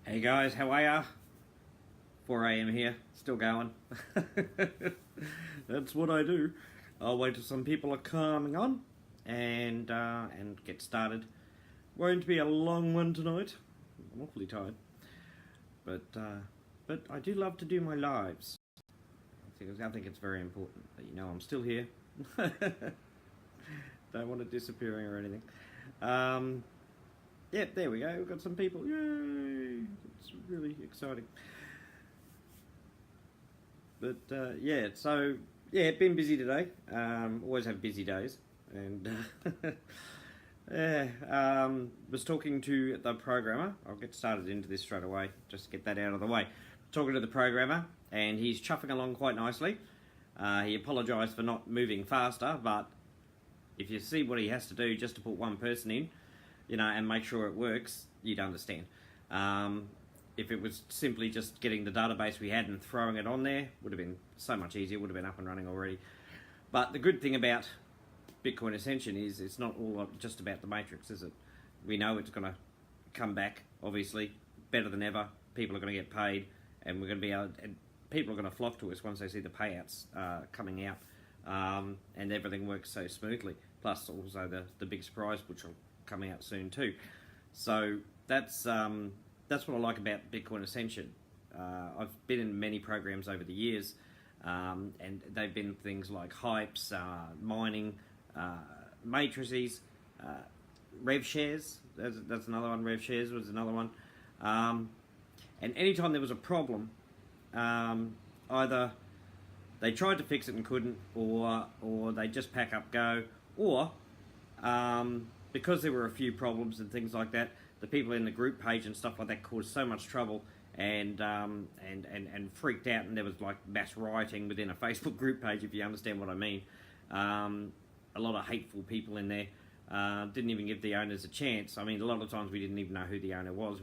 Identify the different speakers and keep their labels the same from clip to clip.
Speaker 1: Hey guys, how are ya? 4 a.m. here, still going. That's what I do. I'll wait till some people are coming on and get started. Won't be a long one tonight. I'm awfully tired, but I do love to do my lives. I think it's very important that you know I'm still here. Don't want it disappearing or anything. Yeah, there we go. We've got some people. Yay! It's really exciting. But yeah, so yeah, been busy today. Always have busy days, and yeah, was talking to the programmer. I'll get started into this straight away, just to get that out of the way. Talking to the programmer, and he's chuffing along quite nicely. He apologised for not moving faster, but if you see what he has to do just to put one person in, you know, and make sure it works, you'd understand. If it was simply just getting the database we had and throwing it on there, would have been so much easier, would have been up and running already. But the good thing about Bitcoin Ascension is it's not all just about the matrix, is it? We know it's going to come back, obviously, better than ever. People are going to get paid, and we're going to be able, and people are going to flock to us once they see the payouts coming out, and everything works so smoothly. Plus, also the big surprise, which will come out soon too. So that's what I like about Bitcoin Ascension. I've been in many programs over the years, and they've been things like hypes, mining, matrices, rev shares. That's another one. Rev shares was another one. And anytime there was a problem, either they tried to fix it and couldn't, or they just pack up, go, or because there were a few problems and things like that, the people in the group page and stuff like that caused so much trouble and freaked out, and there was like mass rioting within a Facebook group page, if you understand what I mean. A lot of hateful people in there, didn't even give the owners a chance. I mean, a lot of times we didn't even know who the owner was.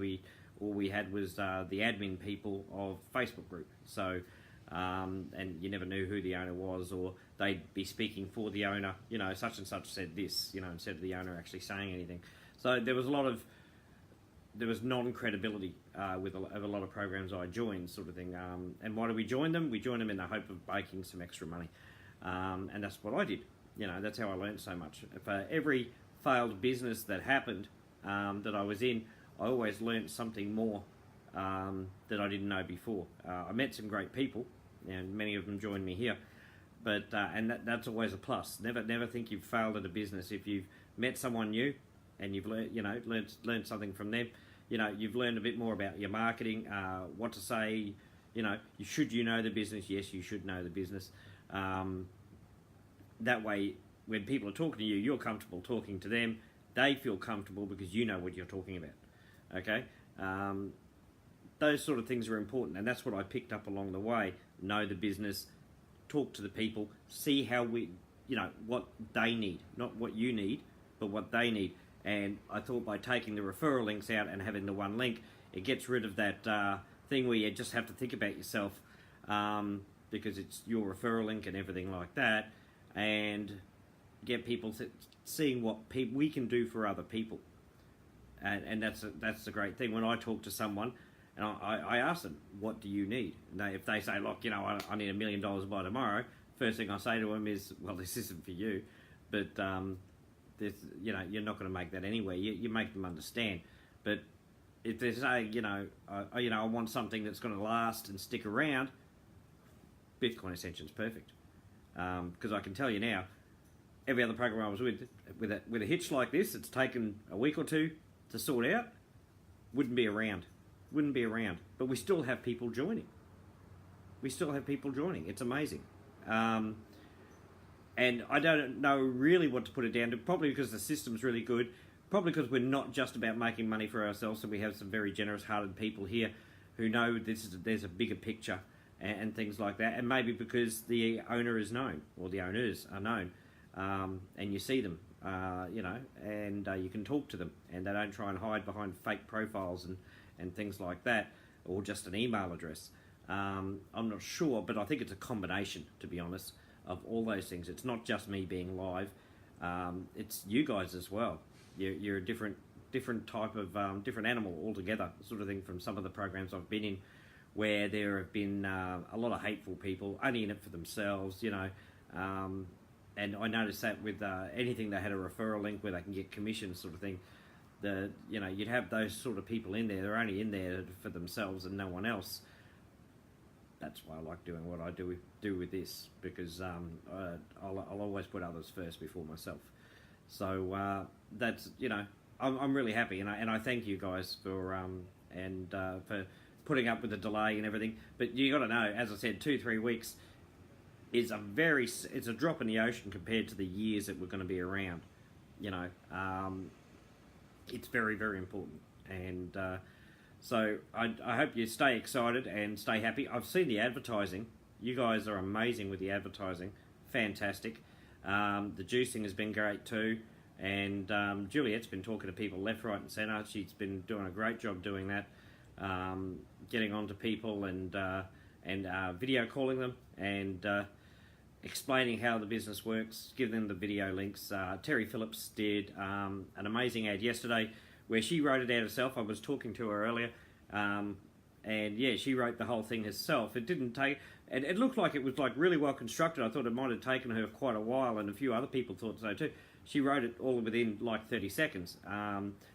Speaker 1: All we had was the admin people of Facebook group. So, and you never knew who the owner was, or they'd be speaking for the owner, you know, such and such said this, you know, instead of the owner actually saying anything. So there was non-credibility with a lot of programs I joined, sort of thing. And why do we join them? We join them in the hope of making some extra money. And that's what I did. You know, that's how I learned so much. For every failed business that happened, that I was in, I always learned something more that I didn't know before. I met some great people, and many of them joined me here. But and that's always a plus. Never think you've failed at a business. If you've met someone new and you've learned something from them, you know, you've learned a bit more about your marketing, what to say. You know, you know the business. Yes, you should know the business. That way, when people are talking to you, you're comfortable talking to them. They feel comfortable because you know what you're talking about. Okay. Those sort of things are important, and that's what I picked up along the way. Know the business, talk to the people, see how what they need, not what you need, but what they need. And I thought by taking the referral links out and having the one link, it gets rid of that thing where you just have to think about yourself, because it's your referral link and everything like that, and get people seeing what we can do for other people. And that's the great thing. When I talk to someone, and I ask them, what do you need? And if they say, look, you know, I need $1 million by tomorrow, first thing I say to them is, well, this isn't for you. But, you know, you're not going to make that anyway. You make them understand. But if they say, I want something that's going to last and stick around, Bitcoin Ascension's perfect. Because I can tell you now, every other program I was with a hitch like this, it's taken a week or two to sort out, wouldn't be around. But we still have people joining. It's amazing. And I don't know really what to put it down to, probably because the system's really good, probably because we're not just about making money for ourselves, and we have some very generous-hearted people here who know there's a bigger picture and things like that, and maybe because the owner is known, or the owners are known, and you see them, and you can talk to them, and they don't try and hide behind fake profiles and things like that, or just an email address. I'm not sure, but I think it's a combination, to be honest, of all those things. It's not just me being live, it's you guys as well. You're a different different type of different animal altogether, sort of thing, from some of the programs I've been in, where there have been a lot of hateful people only in it for themselves, and I noticed that with anything that had a referral link where they can get commission, sort of thing. You'd have those sort of people in there. They're only in there for themselves and no one else. That's why I like doing what I do with this, because I'll always put others first before myself. So that's I'm really happy, and I thank you guys for putting up with the delay and everything. But you got to know, as I said, 2-3 weeks is it's a drop in the ocean compared to the years that we're going to be around. It's very, very important, and so I hope you stay excited and stay happy. I've seen the advertising. You guys are amazing with the advertising. Fantastic. The juicing has been great too, and Juliet's been talking to people left, right and centre. She's been doing a great job doing that, getting on to people and video calling them and explaining how the business works, giving them the video links. Terry Phillips did an amazing ad yesterday where she wrote it out herself. I was talking to her earlier, and yeah, she wrote the whole thing herself. It didn't take, and it looked like it was like really well constructed. I thought it might have taken her quite a while, and a few other people thought so too. She wrote it all within like 30 seconds,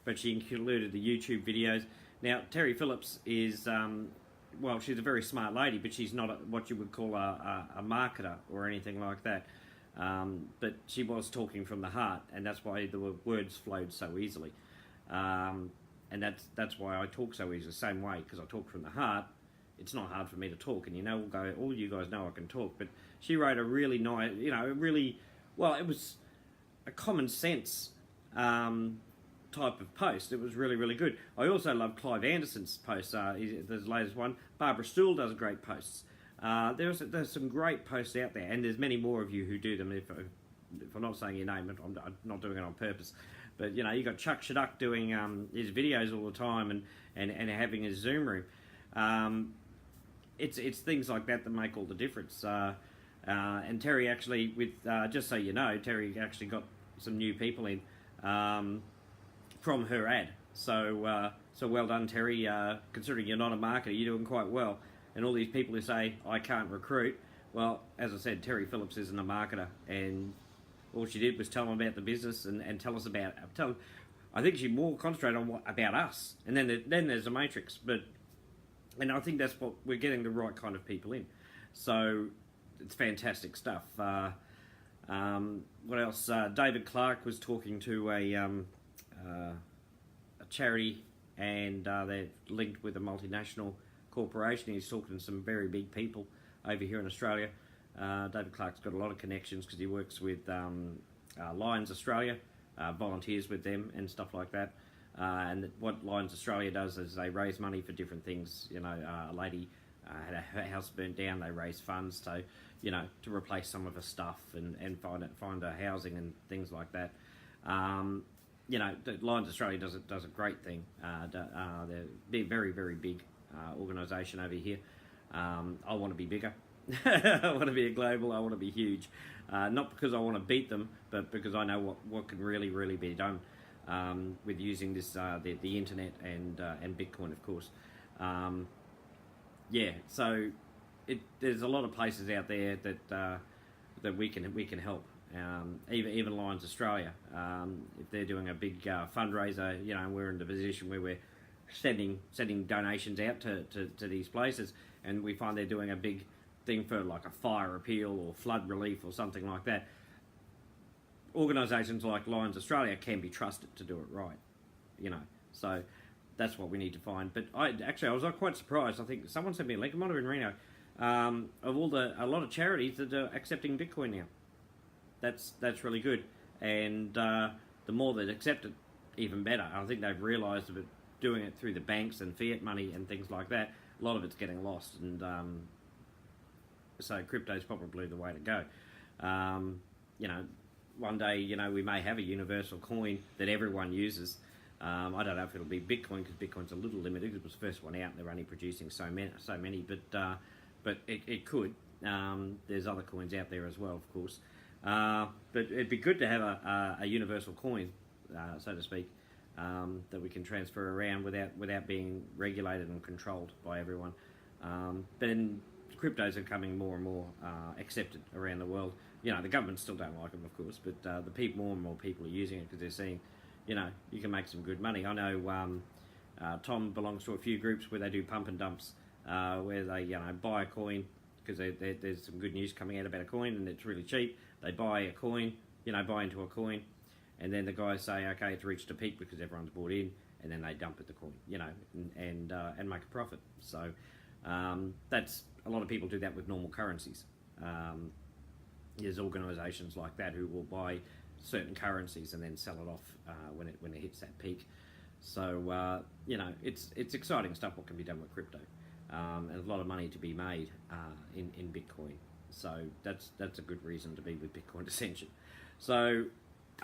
Speaker 1: but she included the YouTube videos. Now, Terry Phillips is, well, she's a very smart lady, but she's not what you would call a marketer or anything like that. But she was talking from the heart, and that's why the words flowed so easily. And that's why I talk so easily, the same way, because I talk from the heart. It's not hard for me to talk, and all you guys know I can talk. But she wrote a really nice, well, it was a common sense type of post. It was really, really good. I also love Clive Anderson's posts. There's the latest one. Barbara Stool does great posts. There's some great posts out there, and there's many more of you who do them. If I'm not saying your name, I'm not doing it on purpose. But you got Chuck Shadduck doing his videos all the time and having his Zoom room. It's things like that make all the difference. And Terry actually, with just so you know, Terry actually got some new people in from her ad. So well done, Terry. Considering you're not a marketer, you're doing quite well. And all these people who say I can't recruit, well, as I said, Terry Phillips isn't a marketer, and all she did was tell them about the business and tell us about it. I think she more concentrated on about us, and then there's a matrix. And I think that's what we're getting, the right kind of people in. So it's fantastic stuff. What else? David Clark was talking to a charity, and they're linked with a multinational corporation. He's talking to some very big people over here in Australia. David Clark's got a lot of connections because he works with Lions Australia, volunteers with them and stuff like that. And what Lions Australia does is they raise money for different things. A lady had her house burnt down. They raise funds to replace some of her stuff and find her housing and things like that. The Lions Australia does a great thing. They're very, very big organisation over here. I want to be bigger. I want to be a global. I want to be huge. Not because I want to beat them, but because I know what can really, really be done with using this the internet and Bitcoin, of course. So there's a lot of places out there that we can help. Even Lions Australia, if they're doing a big fundraiser, we're in the position where we're sending donations out to these places, and we find they're doing a big thing for like a fire appeal or flood relief or something like that. Organisations like Lions Australia can be trusted to do it right, so that's what we need to find. But I was quite surprised. I think someone sent me a link, it might have been Reno, of a lot of charities that are accepting Bitcoin now. That's really good, and the more that accept it, even better. I think they've realised that doing it through the banks and fiat money and things like that, a lot of it's getting lost, and so crypto's probably the way to go. One day, we may have a universal coin that everyone uses. I don't know if it'll be Bitcoin, because Bitcoin's a little limited. It was the first one out, and they're only producing so many. But it could. There's other coins out there as well, of course. But it'd be good to have a universal coin, so to speak. that we can transfer around without being regulated and controlled by everyone. But then cryptos are becoming more and more accepted around the world. You know, the governments still don't like them, of course, but the people, more and more people are using it because they're seeing, you know, you can make some good money. I know Tom belongs to a few groups where they do pump and dumps, where they, you know, buy a coin because there's some good news coming out about a coin and it's really cheap. They buy a coin, you know, buy into a coin, and then the guys say, okay, it's reached a peak because everyone's bought in, and then they dump at the coin, you know, and make a profit. So that's, a lot of people do that with normal currencies. There's organisations like that who will buy certain currencies and then sell it off when it hits that peak. So you know, it's exciting stuff what can be done with crypto, and a lot of money to be made in Bitcoin. So that's a good reason to be with Bitcoin Ascension. So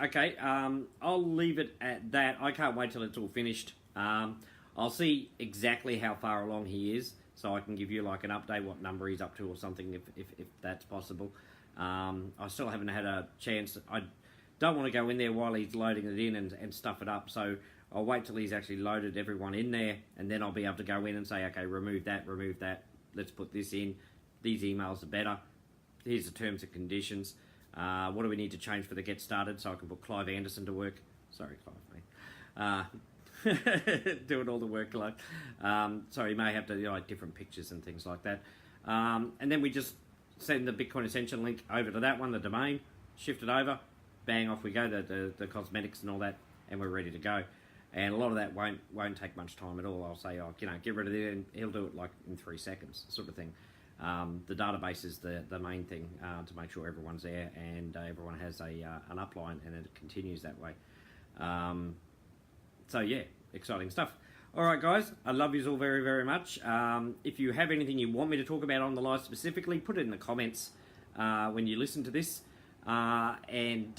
Speaker 1: okay, I'll leave it at that. I can't wait till it's all finished. I'll see exactly how far along he is, so I can give you like an update, what number he's up to or something, if that's possible. I still haven't had a chance. I don't want to go in there while he's loading it in and stuff it up, so I'll wait till he's actually loaded everyone in there, and then I'll be able to go in and say, okay, remove that, let's put this in, these emails are better, here's the terms and conditions, what do we need to change for the get started, so I can put Clive Anderson to work. Sorry, Clive, mate. Doing all the work, like, so he may have to, you know, like different pictures and things like that, and then we just send the Bitcoin Ascension link over to that one, the domain, shift it over, bang, off we go, the cosmetics and all that, and we're ready to go. And a lot of that won't take much time at all. I'll say, oh, you know, get rid of it, and he'll do it like in 3 seconds, sort of thing. The database is the main thing to make sure everyone's there and everyone has an upline, and it continues that way. So yeah, exciting stuff. All right, guys, I love you all very, very much. If you have anything you want me to talk about on the live specifically, put it in the comments when you listen to this, and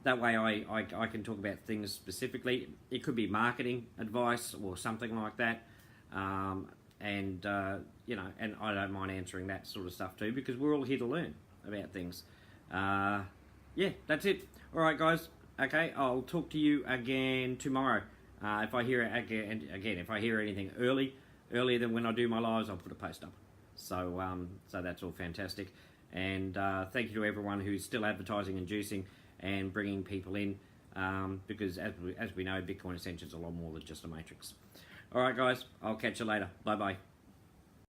Speaker 1: that way I can talk about things specifically. It could be marketing advice or something like that, and you know, and I don't mind answering that sort of stuff too, because we're all here to learn about things. Yeah, that's it. All right, guys. Okay, I'll talk to you again tomorrow. If I hear if I hear anything earlier than when I do my lives, I'll put a post up. So so that's all fantastic. And thank you to everyone who's still advertising and juicing and bringing people in, because as we know, Bitcoin Ascension is a lot more than just a matrix. All right, guys, I'll catch you later. Bye bye.